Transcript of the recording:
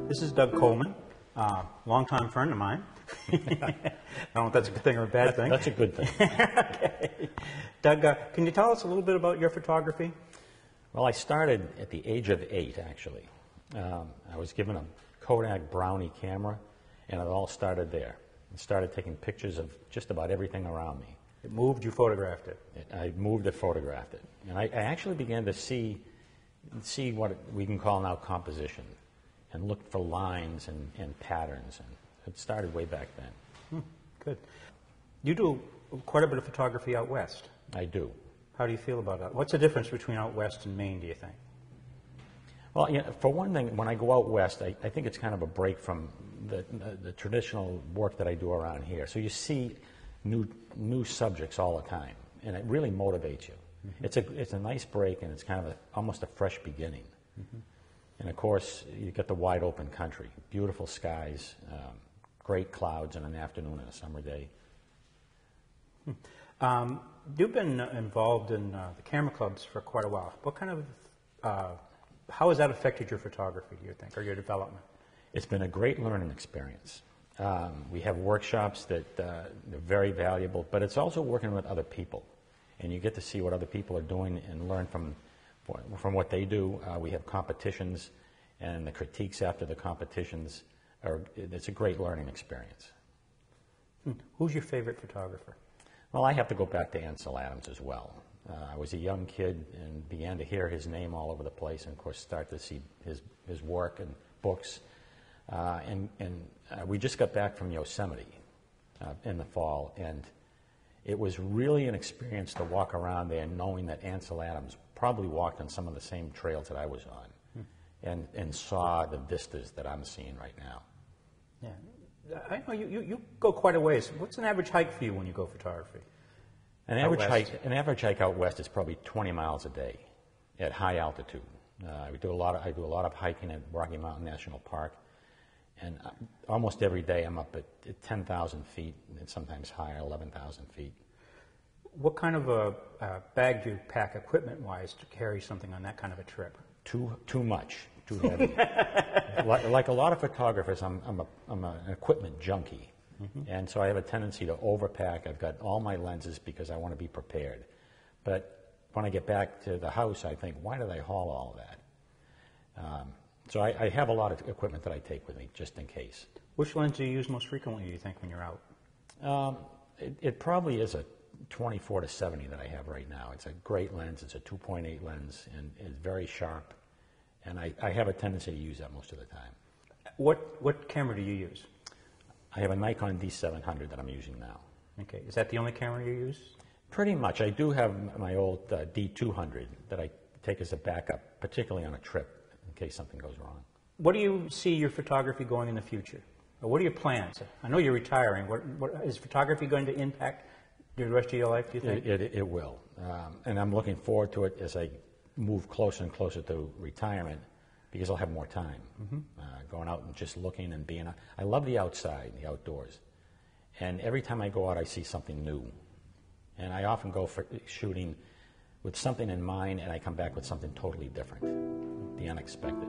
This is Doug Coleman, longtime friend of mine. I don't know if that's a good thing or a bad thing. That's a good thing. Okay. Doug, can you tell us a little bit about your photography? Well, I started at the age of 8, actually. I was given a Kodak Brownie camera, and it all started there. I started taking pictures of just about everything around me. It moved, you photographed it. I moved it, photographed it. And I actually began to see what we can call now composition, and look for lines and patterns. And it started way back then. Good. You do quite a bit of photography out west. I do. How do you feel about that? What's the difference between out west and Maine, do you think? Well, for one thing, when I go out west, I think it's kind of a break from the traditional work that I do around here. So you see new subjects all the time, and it really motivates you. Mm-hmm. It's a nice break, and it's kind of almost a fresh beginning. Mm-hmm. And of course, you get the wide open country, beautiful skies, great clouds in an afternoon and a summer day. You've been involved in the camera clubs for quite a while. What kind of, how has that affected your photography, do you think, or your development? It's been a great learning experience. We have workshops that are very valuable, but it's also working with other people. And you get to see what other people are doing and learn from what they do. We have competitions, and the critiques after the competitions it's a great learning experience. Who's your favorite photographer? Well, I have to go back to Ansel Adams as well. I was a young kid and began to hear his name all over the place, and of course start to see his work and books. We just got back from Yosemite in the fall, and it was really an experience to walk around there knowing that Ansel Adams probably walked on some of the same trails that I was on, and saw the vistas that I'm seeing right now. Yeah, I know you go quite a ways. What's an average hike for you when you go photography? An average hike out west is probably 20 miles a day at high altitude. I do a lot of hiking at Rocky Mountain National Park, and almost every day I'm up at 10,000 feet, and sometimes higher, 11,000 feet. What kind of a bag do you pack equipment-wise to carry something on that kind of a trip? Too much, too heavy. like a lot of photographers, I'm an equipment junkie. Mm-hmm. And so I have a tendency to overpack. I've got all my lenses because I want to be prepared. But when I get back to the house, I think, why did I haul all of that? So I have a lot of equipment that I take with me just in case. Which lens do you use most frequently, do you think, when you're out? It probably is a 24 to 70 that I have right now. It's a great lens. It's a 2.8 lens, and it's very sharp. And I have a tendency to use that most of the time. What camera do you use? I have a Nikon D700 that I'm using now. Okay. Is that the only camera you use? Pretty much. I do have my old D200 that I take as a backup, particularly on a trip, in case something goes wrong. What do you see your photography going in the future? Or what are your plans? I know you're retiring. What is photography going to impact the rest of your life, do you think? It will. And I'm looking forward to it as I move closer and closer to retirement, because I'll have more time. Mm-hmm. Going out and just looking and being. I love the outside, the outdoors. And every time I go out, I see something new. And I often go for shooting with something in mind, and I come back with something totally different, the unexpected.